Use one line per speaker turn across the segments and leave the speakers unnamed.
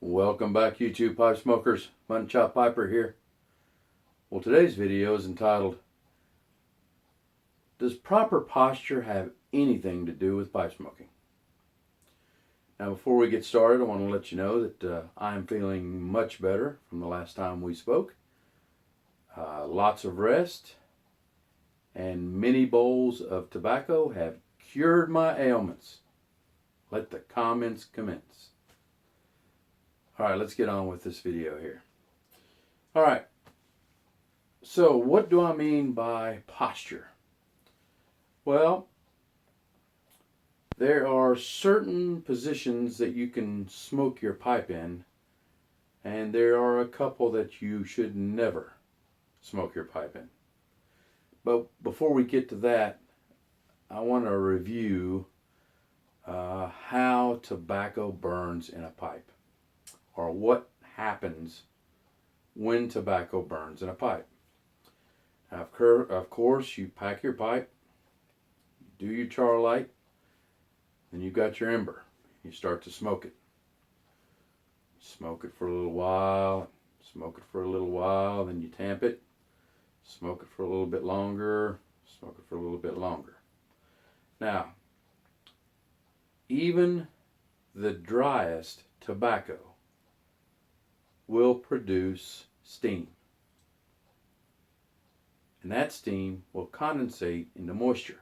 Welcome back, YouTube pipe smokers. Mutton Chop Piper here. Well, today's video is entitled, Does proper posture have anything to do with pipe smoking? Now, before we get started, I want to let you know that I'm feeling much better from the last time we spoke. Lots of rest and many bowls of tobacco have cured my ailments. Let the comments commence. Alright, let's get on with this video here. Alright, so what do I mean by posture? Well, there are certain positions that you can smoke your pipe in, and there are a couple that you should never smoke your pipe in. But before we get to that, I want to review how tobacco burns in a pipe, or what happens when tobacco burns in a pipe. Now, of course, you pack your pipe, do your char light, then you've got your ember. You start to smoke it. Smoke it for a little while, smoke it for a little while, then you tamp it, smoke it for a little bit longer, smoke it for a little bit longer. Now, even the driest tobacco will produce steam. And that steam will condensate into moisture.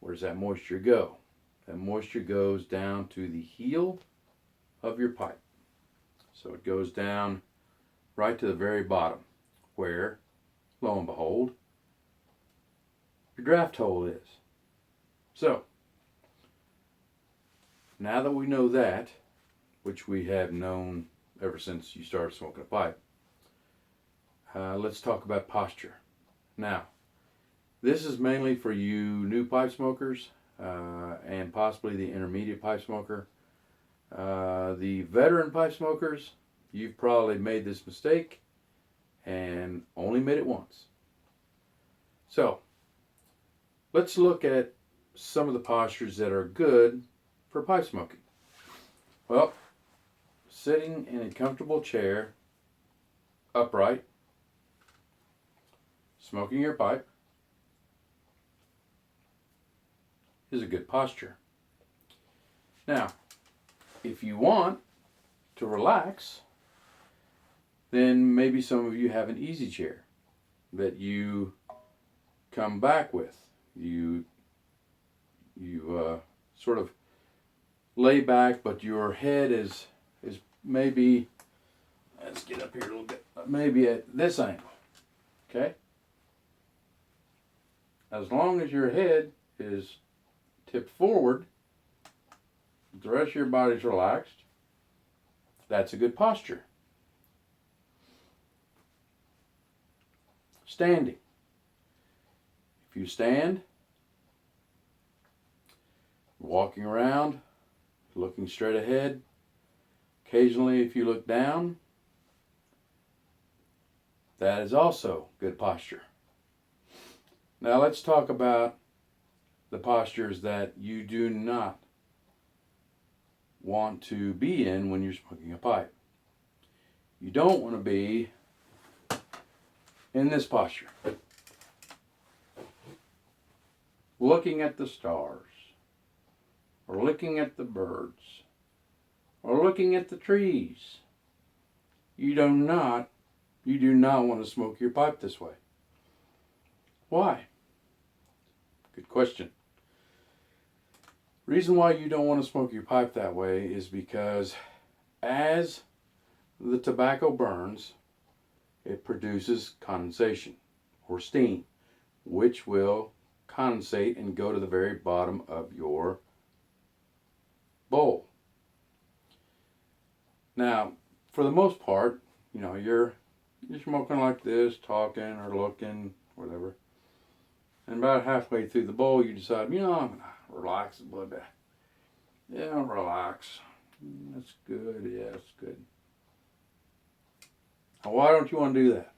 Where does that moisture go? That moisture goes down to the heel of your pipe. So it goes down right to the very bottom, where, lo and behold, your draft hole is. So, now that we know that, which we have known ever since you started smoking a pipe, let's talk about posture. Now, this is mainly for you new pipe smokers and possibly the intermediate pipe smoker. The veteran pipe smokers, you've probably made this mistake and only made it once. So, let's look at some of the postures that are good for pipe smoking. Well, sitting in a comfortable chair, upright, smoking your pipe is a good posture. Now, if you want to relax, then maybe some of you have an easy chair that you come back with. You sort of lay back, but your head is maybe, let's get up here a little bit, maybe at this angle, okay? As long as your head is tipped forward, the rest of your body's relaxed, that's a good posture. Standing. If you stand, walking around, looking straight ahead, occasionally if you look down, that is also good posture. Now let's talk about the postures that you do not want to be in when you're smoking a pipe. You don't want to be in this posture, looking at the stars, or looking at the birds, or looking at the trees. You do not want to smoke your pipe this way. Why? Good question. Reason why you don't want to smoke your pipe that way is because as the tobacco burns, it produces condensation or steam, which will condensate and go to the very bottom of your bowl. Now, for the most part, you're smoking like this, talking or looking, whatever. And about halfway through the bowl, you decide, I'm going to relax a little bit. Yeah, relax. That's good. Yeah, that's good. Now, why don't you want to do that?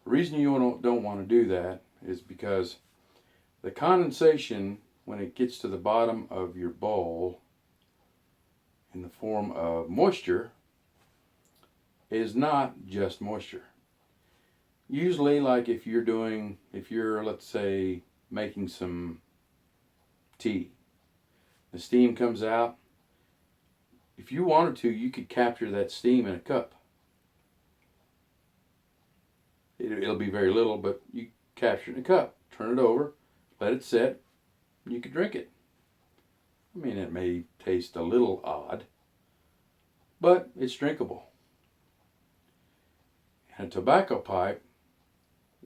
The reason you don't want to do that is because the condensation, when it gets to the bottom of your bowl, in the the form of moisture is not just moisture. Usually, like if you're, let's say, making some tea, the steam comes out. If you wanted to, you could capture that steam in a cup. It'll be very little, but you capture it in a cup, turn it over, let it set, and you could drink it. I mean, it may taste a little odd, but it's drinkable. And a tobacco pipe,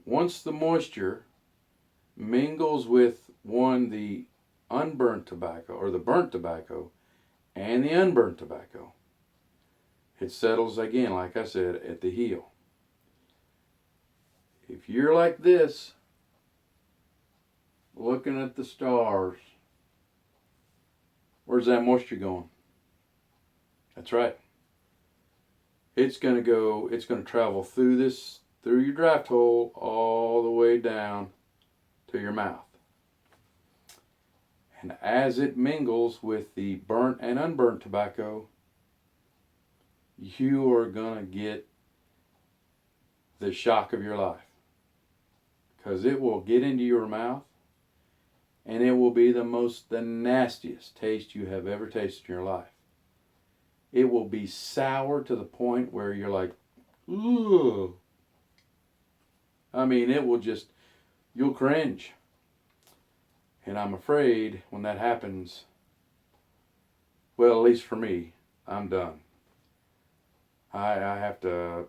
once the moisture mingles with the unburnt tobacco, or the burnt tobacco, and the unburnt tobacco, it settles again, like I said, at the heel. If you're like this, looking at the stars, where's that moisture going? That's right. It's going to travel through your draft hole all the way down to your mouth. And as it mingles with the burnt and unburnt tobacco, you are going to get the shock of your life. Because it will get into your mouth, and it will be the nastiest taste you have ever tasted in your life. It will be sour to the point where you're like, ooh. I mean, you'll cringe. And I'm afraid when that happens, well, at least for me, I'm done. I have to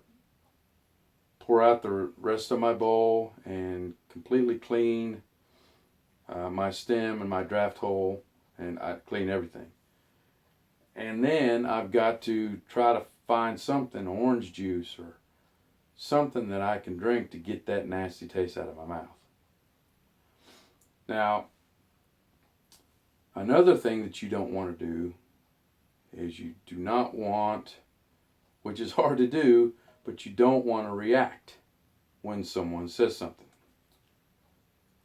pour out the rest of my bowl and completely clean my stem and my draft hole, and I clean everything. And then I've got to try to find something, orange juice or something that I can drink to get that nasty taste out of my mouth. Now, another thing that you don't want to do is you do not want, which is hard to do, but you don't want to react when someone says something.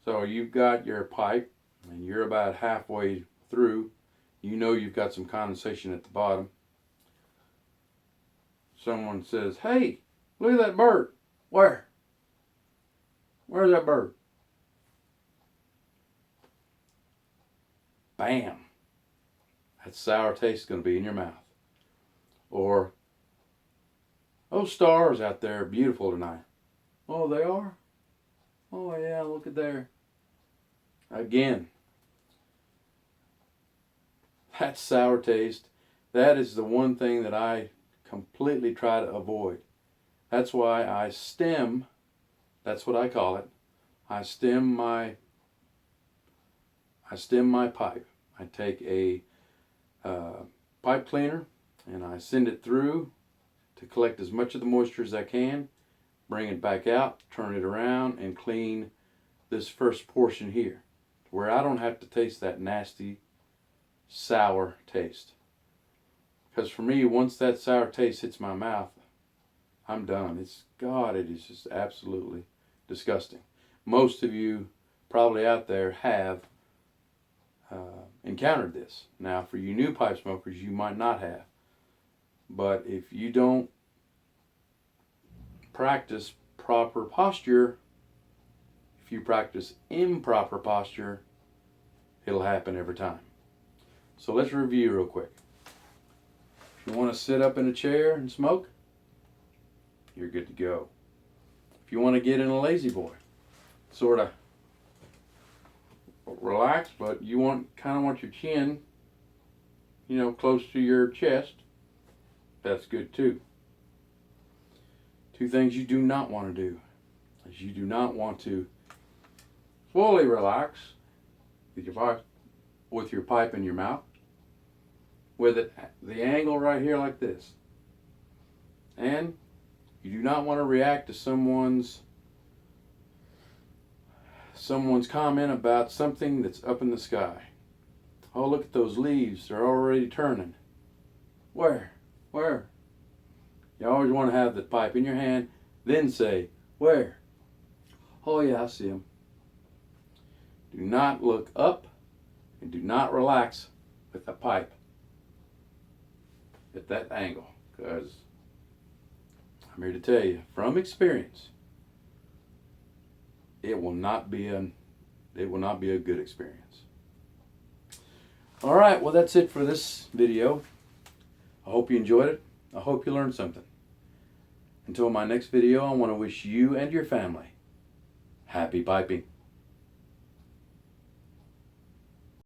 So you've got your pipe and you're about halfway through. You know you've got some condensation at the bottom. Someone says, hey, look at that bird. Where? Where's that bird? Bam. That sour taste is going to be in your mouth. Or, those stars out there are beautiful tonight. Oh, they are? Oh, yeah, look at there. Again, that sour taste, that is the one thing that I completely try to avoid. That's why I stem, that's what I call it. I stem my pipe. I take a pipe cleaner and I send it through to collect as much of the moisture as I can, bring it back out, turn it around, and clean this first portion here, where I don't have to taste that nasty, sour taste. Because for me, once that sour taste hits my mouth, I'm done. It is just absolutely disgusting. Most of you probably out there have encountered this. Now, for you new pipe smokers, you might not have. But if you don't practice proper posture, if you practice improper posture, it'll happen every time. So let's review real quick. If you want to sit up in a chair and smoke, you're good to go. If you want to get in a lazy boy, sort of relax, but you kind of want your chin, close to your chest, that's good too. Two things you do not want to do is you do not want to fully relax with your pipe in your mouth, with it the angle right here like this. And you do not want to react to someone's comment about something that's up in the sky. Oh, look at those leaves, they're already turning. Where? You always want to have the pipe in your hand, then say, where? Oh yeah, I see them. Do not look up and do not relax with the pipe. at that angle, because I'm here to tell you from experience, it will not be a good experience. All right, well, that's it for this video. I hope you enjoyed it. I hope you learned something. Until my next video, I want to wish you and your family happy piping.